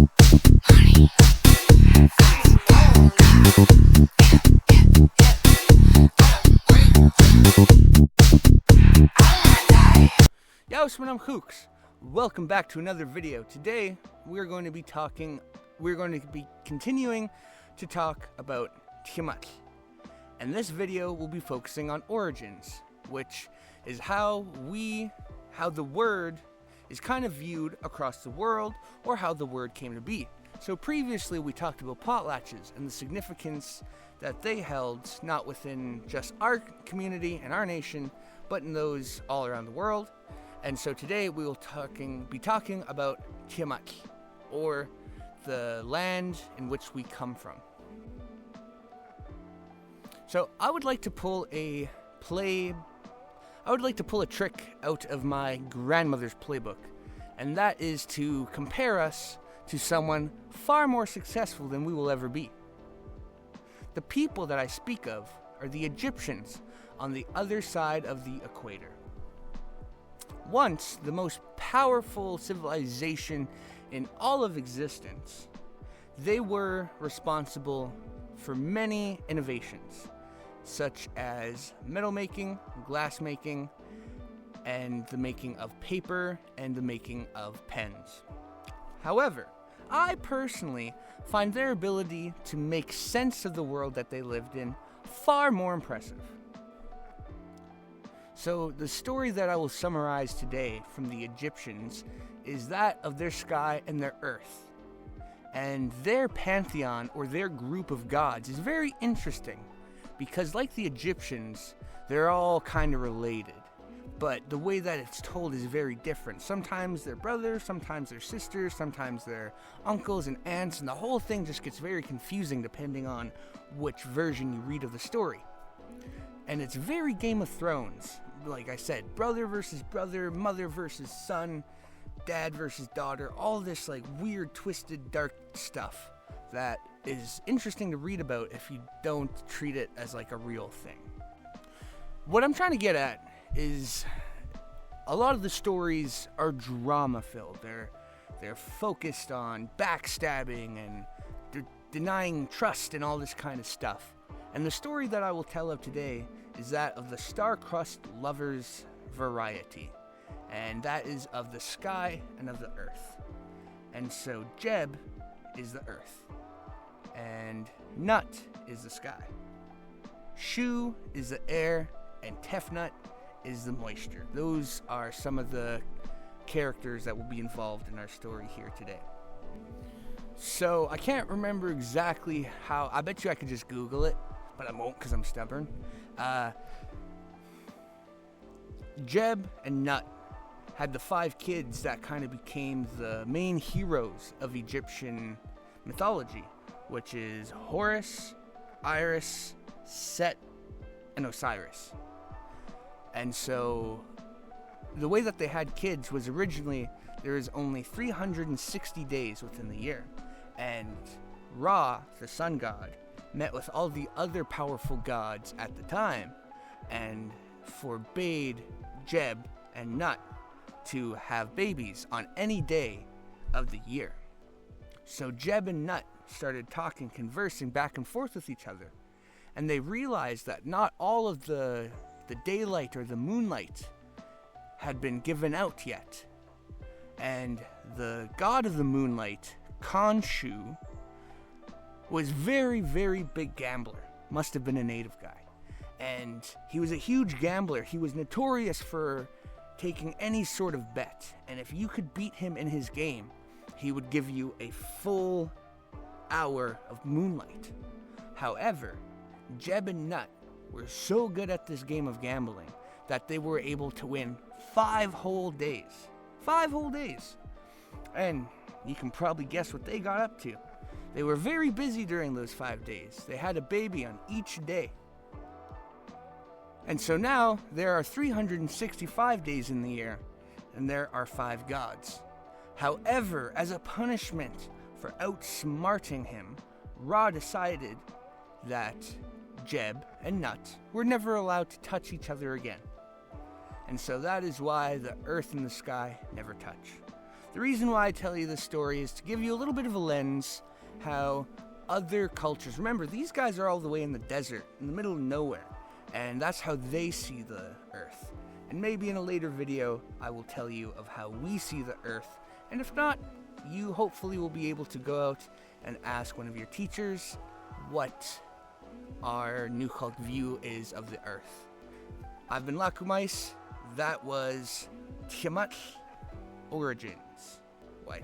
Yaw Smatmcuks, welcome back to another video. Today we're going to be continuing to talk about Tcamatlhh. And this video will be focusing on origins, which is how the word is kind of viewed across the world, or how the word came to be. So previously we talked about potlatches and the significance that they held, not within just our community and our nation, but in those all around the world. And so today we will be talking about Tcamatlhh, or the land in which we come from. So I would like to pull a trick out of my grandmother's playbook, and that is to compare us to someone far more successful than we will ever be. The people that I speak of are the Egyptians on the other side of the equator. Once the most powerful civilization in all of existence, they were responsible for many innovations, such as metal making, glass making, and the making of paper and the making of pens. However, I personally find their ability to make sense of the world that they lived in far more impressive. So the story that I will summarize today from the Egyptians is that of their sky and their earth. And their pantheon, or their group of gods, is very interesting because, like the Egyptians, they're all kind of related. But the way that it's told is very different. Sometimes they're brothers, sometimes they're sisters, sometimes they're uncles and aunts, and the whole thing just gets very confusing depending on which version you read of the story. And it's very Game of Thrones. Like I said, brother versus brother, mother versus son, dad versus daughter, all this like weird, twisted, dark stuff that is interesting to read about if you don't treat it as like a real thing. What I'm trying to get at is a lot of the stories are drama-filled. They're focused on backstabbing and denying trust and all this kind of stuff. And the story that I will tell of today is that of the star-crossed lovers variety, and that is of the sky and of the earth. And so Geb is the earth, and Nut is the sky. Shu is the air, and Tefnut is the moisture. Those are some of the characters that will be involved in our story here today. So I can't remember exactly how. I bet you I could just Google it, but I won't because I'm stubborn. Geb and Nut had the 5 kids that kind of became the main heroes of Egyptian mythology, which is Horus, Iris, Set, and Osiris. And so the way that they had kids was originally there was only 360 days within the year, and Ra, the sun god, met with all the other powerful gods at the time and forbade Geb and Nut to have babies on any day of the year. So Geb and Nut started talking, conversing back and forth with each other, and they realized that not all of the daylight or the moonlight had been given out yet. And the god of the moonlight, Khonshu, was very, very big gambler. Must have been a native guy. And he was a huge gambler. He was notorious for taking any sort of bet. And if you could beat him in his game, he would give you a full hour of moonlight. However, Geb and Nut were so good at this game of gambling that they were able to win 5 whole days. 5 whole days. And you can probably guess what they got up to. They were very busy during those 5 days. They had a baby on each day. And so now there are 365 days in the year, and there are 5 gods. However, as a punishment for outsmarting him, Ra decided that Geb and Nut were never allowed to touch each other again. And so that is why the earth and the sky never touch. The reason why I tell you this story is to give you a little bit of a lens how other cultures, remember, these guys are all the way in the desert, in the middle of nowhere, and that's how they see the Earth. And maybe in a later video, I will tell you of how we see the Earth, and if not, you hopefully will be able to go out and ask one of your teachers what our Nukhalk view is of the Earth. I've been Laaqwmays. That was Tcamatlhh Origins. White.